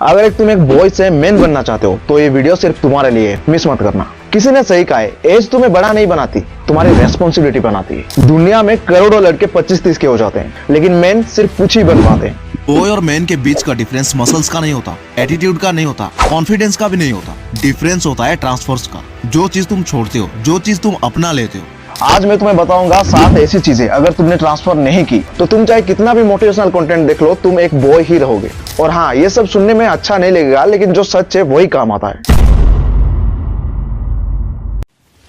अगर तुम एक बॉय से मैन बनना चाहते हो तो ये वीडियो सिर्फ तुम्हारे लिए है, मिस मत करना। किसी ने सही कहा है, एज तुम्हें बड़ा नहीं बनाती, तुम्हारी रेस्पॉन्सिबिलिटी बनाती है। दुनिया में करोड़ों लड़के 25-30 के हो जाते हैं, लेकिन मैन सिर्फ कुछ ही बन पाते हैं। बॉय और मैन के बीच का डिफरेंस मसल्स का नहीं होता, एटीट्यूड का नहीं होता, कॉन्फिडेंस का भी नहीं होता। डिफरेंस होता है ट्रांसफर्स का। जो चीज तुम छोड़ते हो, जो चीज तुम अपना लेते हो। आज मैं तुम्हें बताऊंगा 7 ऐसी चीजें, अगर तुमने ट्रांसफर नहीं की तो तुम चाहे कितना भी मोटिवेशनल कंटेंट देख लो, तुम एक बॉय ही रहोगे। और हाँ, ये सब सुनने में अच्छा नहीं लगेगा, लेकिन जो सच है वही काम आता है।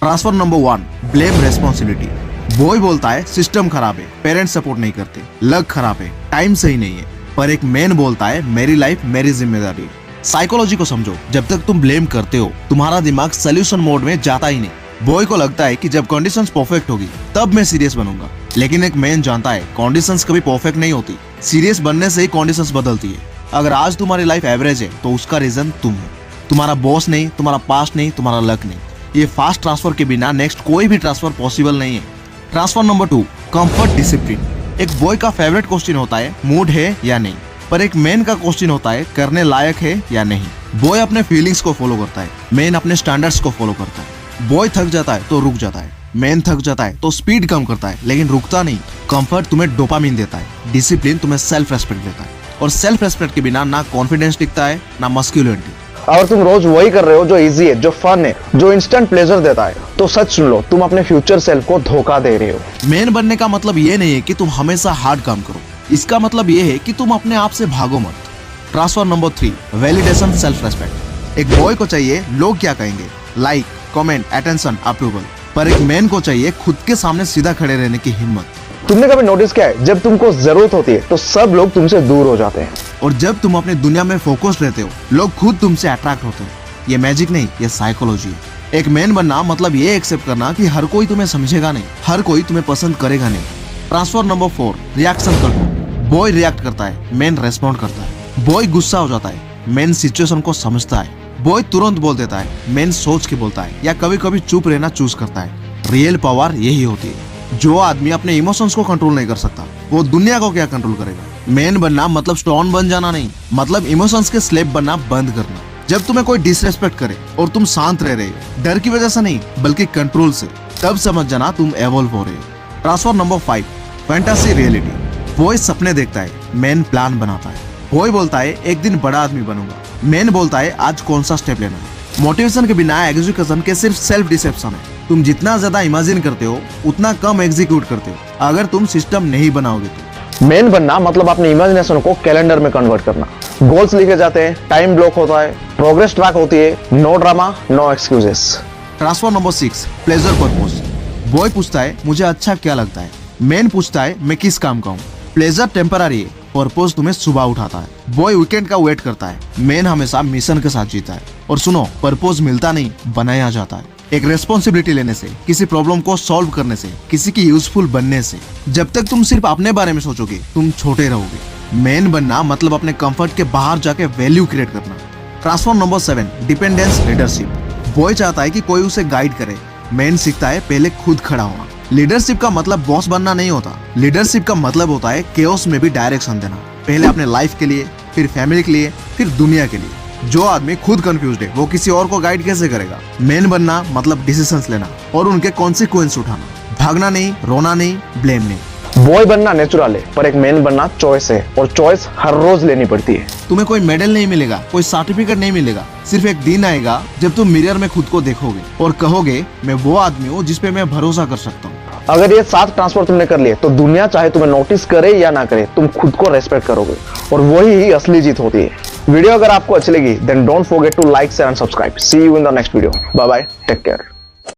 Transfer number 1, blame responsibility. Boy बोलता है सिस्टम खराब है, पेरेंट्स सपोर्ट नहीं करते, लक खराब है, टाइम सही नहीं है। पर एक मैन बोलता है मेरी लाइफ मेरी जिम्मेदारी। साइकोलॉजी को समझो। जब तक तुम ब्लेम करते हो, तुम्हारा दिमाग सोल्यूशन मोड में जाता ही नहीं। बॉय को लगता है कि जब कंडीशंस परफेक्ट होगी तब मैं सीरियस बनूंगा, लेकिन एक मैन जानता है कंडीशंस कभी परफेक्ट नहीं होती। सीरियस बनने से ही कंडीशंस बदलती है। अगर आज तुम्हारी लाइफ एवरेज है तो उसका रीजन तुम हो, तुम्हारा बॉस नहीं, तुम्हारा पास्ट नहीं, तुम्हारा लक नहीं। ये फास्ट ट्रांसफर के बिना नेक्स्ट कोई भी ट्रांसफर पॉसिबल नहीं है। Transfer number 2, comfort discipline. एक बॉय का फेवरेट क्वेश्चन होता है मूड है या नहीं, पर एक मैन का क्वेश्चन होता है करने लायक है या नहीं। बॉय अपने फीलिंग्स को फॉलो करता है, मैन अपने स्टैंडर्ड्स को फॉलो करता है। बॉय थक जाता है तो रुक जाता है, मैन थक जाता है तो स्पीड कम करता है, लेकिन रुकता नहीं। कंफर्ट तुम्हें डोपामिन देता है, डिसिप्लिन तुम्हें सेल्फ रेस्पेक्ट देता है, और सेल्फ रेस्पेक्ट के बिना ना कॉन्फिडेंस टिकता है ना मस्कुलिनिटी। अगर तुम रोज वही कर रहे हो जो इजी है, जो फन है, जो इंस्टेंट प्लेजर देता है, तो सच सुन लो, तुम अपने फ्यूचर सेल्फ को धोखा दे रहे हो। मैन बनने का मतलब ये नहीं है कि तुम हमेशा हार्ड काम करो, इसका मतलब ये है कि तुम अपने आप से भागो मत। Transfer number 3, validation self respect. एक बॉय को चाहिए लोग क्या कहेंगे, लाइक, कमेंट, अटेंशन, अप्रूवल। पर एक मैन को चाहिए खुद के सामने सीधा खड़े रहने की हिम्मत। तुमने कभी नोटिस किया है, जब तुमको जरूरत होती है तो सब लोग तुमसे दूर हो जाते हैं, और जब तुम अपनी दुनिया में फोकस्ड रहते हो, लोग खुद तुमसे अट्रैक्ट होते हैं। ये मैजिक नहीं, ये साइकोलॉजी है। एक मैन बनना मतलब ये एक्सेप्ट करना कि हर कोई तुम्हें समझेगा नहीं, हर कोई तुम्हें पसंद करेगा नहीं। Transfer number 4, reaction control. Boy react करता है, मैन रेस्पॉन्ड करता है। बॉय गुस्सा हो जाता है, मैन सिचुएशन को समझता है। बॉय तुरंत बोल देता है, मैन सोच के बोलता है, या कभी कभी चुप रहना चूज करता है। रियल पावर यही होती है। जो आदमी अपने इमोशंस को कंट्रोल नहीं कर सकता, वो दुनिया को क्या कंट्रोल करेगा। मैन बनना मतलब स्टोन बन जाना नहीं, मतलब इमोशंस के स्लेब बनना बंद करना। जब तुम्हें कोई डिसरेस्पेक्ट करे और तुम शांत रह रहे हो, डर की वजह से नहीं बल्कि कंट्रोल से, तब समझ जाना तुम एवॉल्व हो रहे हो। Transfer number 5, fantasy reality. Boy सपने देखता है, मैन प्लान बनाता है। बॉय बोलता है एक दिन बड़ा आदमी बनूंगा, मैन बोलता है आज कौन सा स्टेप लेना है। मोटिवेशन के बिना एग्जीक्यूशन के सिर्फ सेल्फ डिसेप्शन है। तुम जितना ज्यादा इमेजिन करते हो उतना कम एग्जीक्यूट करते हो, अगर तुम सिस्टम नहीं बनाओगे तो। मैन बनना मतलब अपनी इमेजिनेशन को कैलेंडर में कन्वर्ट करना। गोल्स लिखे जाते हैं, टाइम ब्लॉक होता है, प्रोग्रेस ट्रैक होती है, no drama, no excuses. Transfer number 6, pleasure purpose. Boy पूछता है मुझे अच्छा क्या लगता है, मैन पूछता है मैं किस काम का हूँ। प्लेजर टेम्पररी है, पर्पस तुम्हें सुबह उठाता है। बॉय वीकेंड का वेट करता है, मैन हमेशा मिशन के साथ जीता है। और सुनो, पर्पस मिलता नहीं, बनाया जाता है। एक रेस्पॉन्सिबिलिटी लेने से, किसी प्रॉब्लम को सॉल्व करने से, किसी की यूजफुल बनने से। जब तक तुम सिर्फ अपने बारे में सोचोगे, तुम छोटे रहोगे। मैन बनना मतलब अपने कंफर्ट के बाहर जाके वैल्यू क्रिएट करना। Transfer number 7, dependence leadership. Boy चाहता है कि कोई उसे गाइड करे, मैन सीखता है पहले खुद खड़ा होना। लीडरशिप का मतलब बॉस बनना नहीं होता, लीडरशिप का मतलब होता है केओस में भी डायरेक्शन देना। पहले अपने लाइफ के लिए, फिर फैमिली के लिए, फिर दुनिया के लिए। जो आदमी खुद कंफ्यूज्ड है वो किसी और को गाइड कैसे करेगा। मैन बनना मतलब डिसीजंस लेना और उनके कॉन्सिक्वेंस उठाना। भागना नहीं, रोना नहीं, ब्लेम नहीं। बॉय बनना नेचुरल है, पर एक मैन बनना चॉइस है, और चॉइस हर रोज लेनी पड़ती है। तुम्हें कोई मेडल नहीं मिलेगा, कोई सर्टिफिकेट नहीं मिलेगा। सिर्फ एक दिन आएगा जब तुम मिरर में खुद को देखोगे और कहोगे मैं वो आदमी हूँ जिस पे मैं भरोसा कर सकता हूँ। अगर ये 7 ट्रांसफर तुमने कर लिए तो दुनिया चाहे तुम्हें नोटिस करे या ना करे, तुम खुद को रेस्पेक्ट करोगे, और वही ही असली जीत होती है। वीडियो अगर आपको अच्छी लगी then don't forget to like, share and subscribe. See you in the next video. Bye bye, take care.